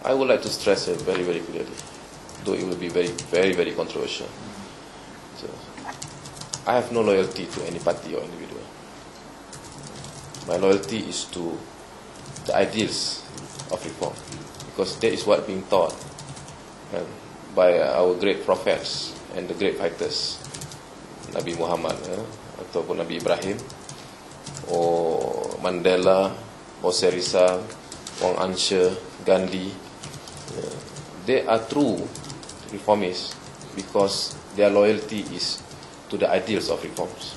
I would like to stress it very, very clearly, though it will be very, very, very controversial. So, I have no loyalty to any party or individual. My loyalty is to the ideals of reform, because that is what being taught by our great prophets and the great fighters, Nabi Muhammad ataupun Nabi Ibrahim, or Mandela, Jose Rizal, Wang Anshe, Gandhi. They are true reformists because their loyalty is to the ideals of reforms.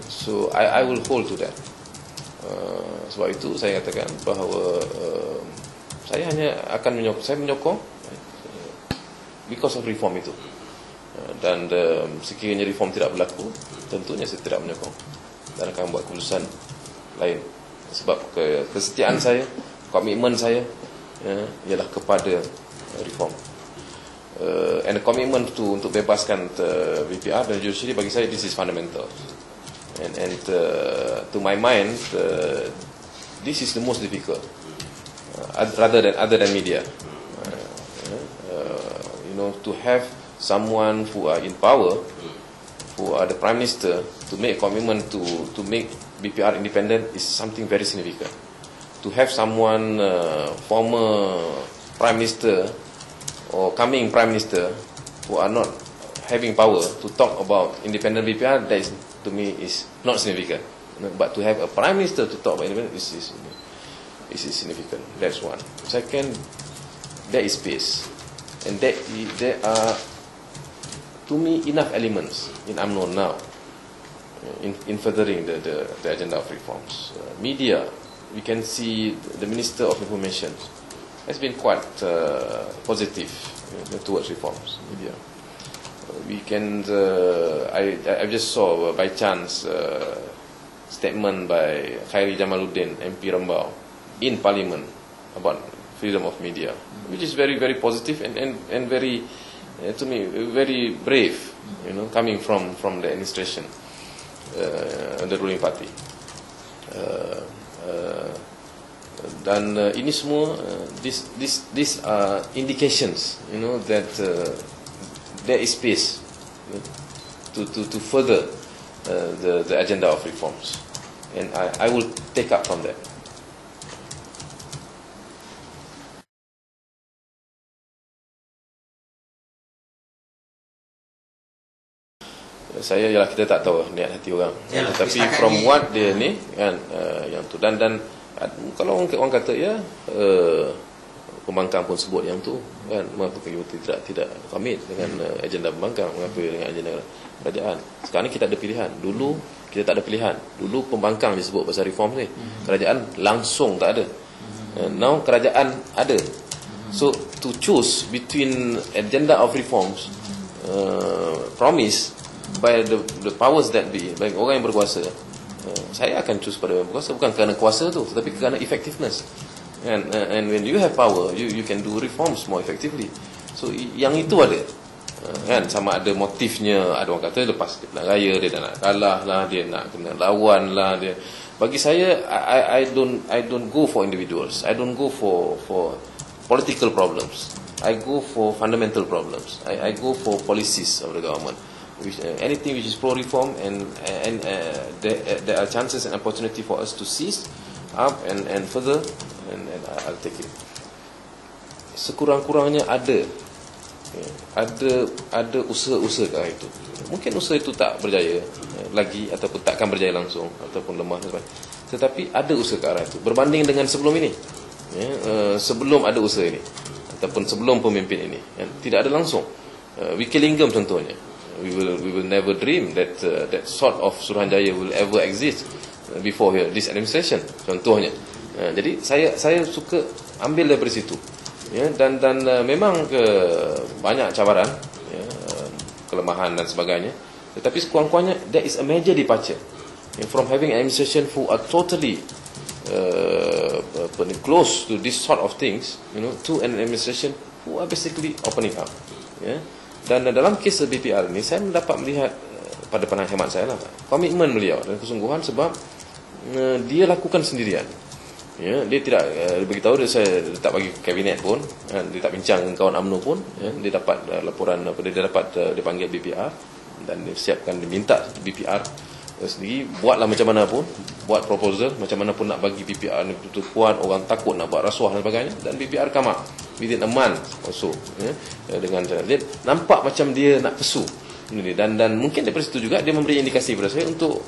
So I will hold to that. Sebab itu saya katakan bahawa saya hanya akan menyokong because of reform itu. Dan sekiranya reform tidak berlaku, tentunya saya tidak menyokong dan akan buat keputusan lain. Sebab kesetiaan saya, komitmen saya ialah kepada reform. And the commitment untuk bebaskan BPR dan judiciary, bagi saya this is fundamental. And to my mind, this is the most difficult, other than media. To have someone who are in power, who are the Prime Minister, to make a commitment to make BPR independent is something very significant. To have someone, former Prime Minister or coming Prime Minister, who are not having power to talk about independent BPR, that is, to me, is not significant. But to have a Prime Minister to talk about independent is significant. That's one. Second, there is space. And there are, to me, enough elements in UMNO now in furthering the agenda of reforms. Media, we can see the Minister of Information has been quite positive towards reforms. Media. We can, I just saw by chance statement by Khairi Jamaluddin, MP Rembau, in Parliament about freedom of media, which is very, very positive and very, to me, very brave, coming from the administration, the ruling party. Dan ini semua, these are indications, that there is space to further the agenda of reforms, and I will take up from that. Saya ialah kita tak tahu niat hati orang. Yalah, tapi from what dia ni kan, yang tu dan kalau orang kata pembangkang pun sebut yang tu kan, mengapa kita tidak komit dengan agenda pembangkang, mengapa dengan agenda kerajaan. Sekarang ni kita ada pilihan. Dulu kita tak ada pilihan. Dulu pembangkang disebut pasal reform ni, kerajaan langsung tak ada. Now kerajaan ada. So to choose between agenda of reforms promise by the powers that be, by orang yang berkuasa, saya akan choose pada berkuasa, bukan kerana kuasa tu, tetapi kerana effectiveness. And when you have power, you can do reforms more effectively. So yang itu ada, kan, sama ada motifnya. Ada orang kata lepas dia pilihan raya, dia nak kalah lah, dia nak kena lawan lah. Dia, bagi saya, I don't go for individuals. I don't go for political problems. I go for fundamental problems. I go for policies of the government. Anything which is pro-reform and there are chances and opportunity for us to seize up and further, and I'll take it. Sekurang-kurangnya ada usaha-usaha ke arah itu. Mungkin usaha itu tak berjaya lagi, ataupun takkan berjaya langsung, ataupun lemah, tetapi ada usaha ke arah itu berbanding dengan sebelum ini. Sebelum ada usaha ini, ataupun sebelum pemimpin ini, tidak ada langsung. Wikilingham contohnya, we will never dream that that sort of Suruhanjaya will ever exist before here, this administration contohnya. Jadi saya suka ambil dari situ, dan memang banyak cabaran, kelemahan dan sebagainya, tetapi sekurang-kurangnya there is a major departure from having an administration who are totally close to this sort of things, to an administration who are basically opening up. Dan dalam kes BPR ini, saya mendapat melihat pada pandangan hemat saya lah, komitmen beliau dan kesungguhan, sebab dia lakukan sendirian. Ya, dia tidak beritahu saya tak bagi kabinet pun, dia tak bincang dengan kawan UMNO pun, ya, dia dapat laporan apa dia dapat dipanggil BPR dan dia siapkan, diminta BPR sendiri buatlah macam mana pun, buat proposal macam mana pun nak bagi BPR ni betul-betul kuat, orang takut nak buat rasuah dan sebagainya, dan BPR come up within a month also, ya, dengan dia nampak macam dia nak pesu ini, dan mungkin daripada situ juga dia memberi indikasi kepada saya untuk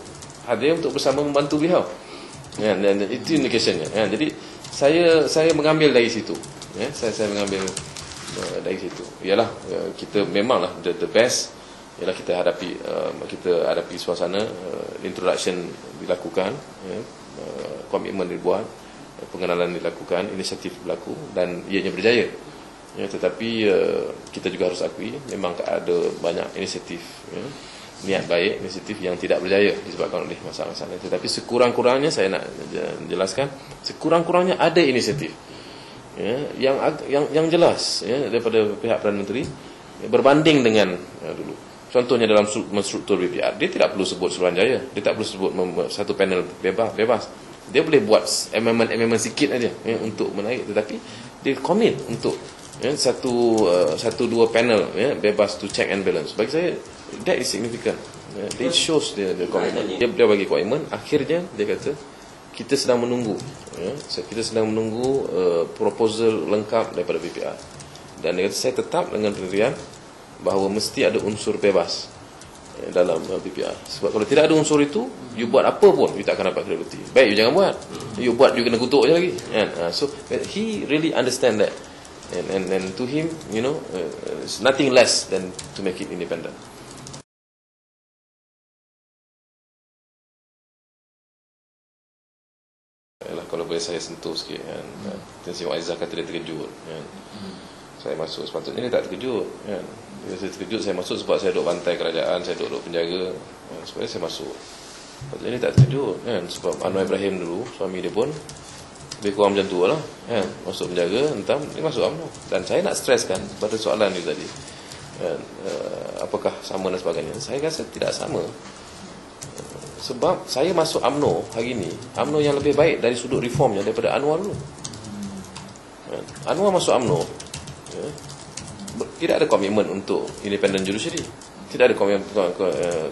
hadir untuk bersama membantu beliau. Ya, dan itu indikationnya. Ya, jadi saya mengambil dari situ. Ya, saya mengambil dari situ. Ialah kita memanglah the best ialah kita hadapi suasana, introduction dilakukan, ya, komitmen dibuat, pengenalan dilakukan, inisiatif berlaku dan ianya berjaya. Ya, tetapi kita juga harus akui memang ada banyak inisiatif, ya, niat baik, inisiatif yang tidak berjaya disebabkan oleh masalah-masalah. Tetapi sekurang-kurangnya saya nak jelaskan, sekurang-kurangnya ada inisiatif, ya, yang jelas, ya, daripada pihak Perdana Menteri, ya, berbanding dengan dulu. Contohnya dalam menstruktur BPR, dia tidak perlu sebut Suruhanjaya, dia tak perlu sebut satu panel bebas. Dia boleh buat amendment sikit aja, ya, untuk menaik, tetapi dia komit untuk, ya, satu dua panel, ya, bebas to check and balance. Bagi saya that is significant. It shows the commitment. Dia bagi komitmen. Akhirnya dia kata kita sedang menunggu, ya, kita sedang menunggu proposal lengkap daripada BPR. Dan dia kata saya tetap dengan pendirian bahawa mesti ada unsur bebas dalam BPR. Sebab kalau tidak ada unsur itu, you buat apa pun you tak akan dapat credibility. Baik you jangan buat. You buat you kena kutuk je lagi. So he really understand that. And to him, you know, it's nothing less than to make it independent. Kalau boleh saya sentuh sikit, kan. Tensi Wak Aizah kata dia terkejut, kan. Saya masuk, sepatutnya dia tak terkejut, kan. Dia terkejut saya masuk sebab saya duduk bantai kerajaan, saya duduk penjaga, supaya saya masuk. Sepatutnya dia tak terkejut, kan. Sebab Anwar Ibrahim dulu, suami dia pun lebih kurang macam tu lah, kan. Masuk penjaga, entam dia masuk UMNO. Dan saya nak streskan pada soalan dia tadi, kan, apakah sama dan sebagainya. Saya rasa tidak sama. Sebab saya masuk UMNO hari ini, UMNO yang lebih baik dari sudut reformnya daripada Anwar dulu. Anwar masuk UMNO, ya, tidak ada komitmen untuk independent judiciary, tidak ada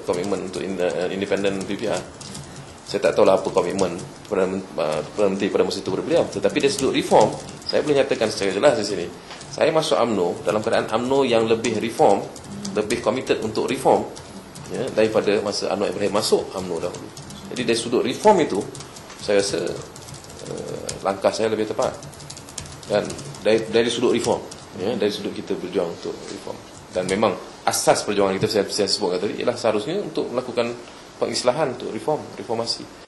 komitmen untuk independent BPR. Saya tak tahulah apa komitmen Perdana Menteri pada masa itu kepada beliau. Tetapi dari sudut reform, saya boleh nyatakan secara jelas di sini, saya masuk UMNO dalam keadaan UMNO yang lebih reform, lebih committed untuk reform, ya, daripada masa Anwar Ibrahim masuk UMNO dahulu. Jadi dari sudut reform itu, saya rasa langkah saya lebih tepat. Dan dari sudut reform, ya, dari sudut kita berjuang untuk reform. Dan memang asas perjuangan kita saya sebutkan tadi ialah seharusnya untuk melakukan pengislahan, untuk reformasi.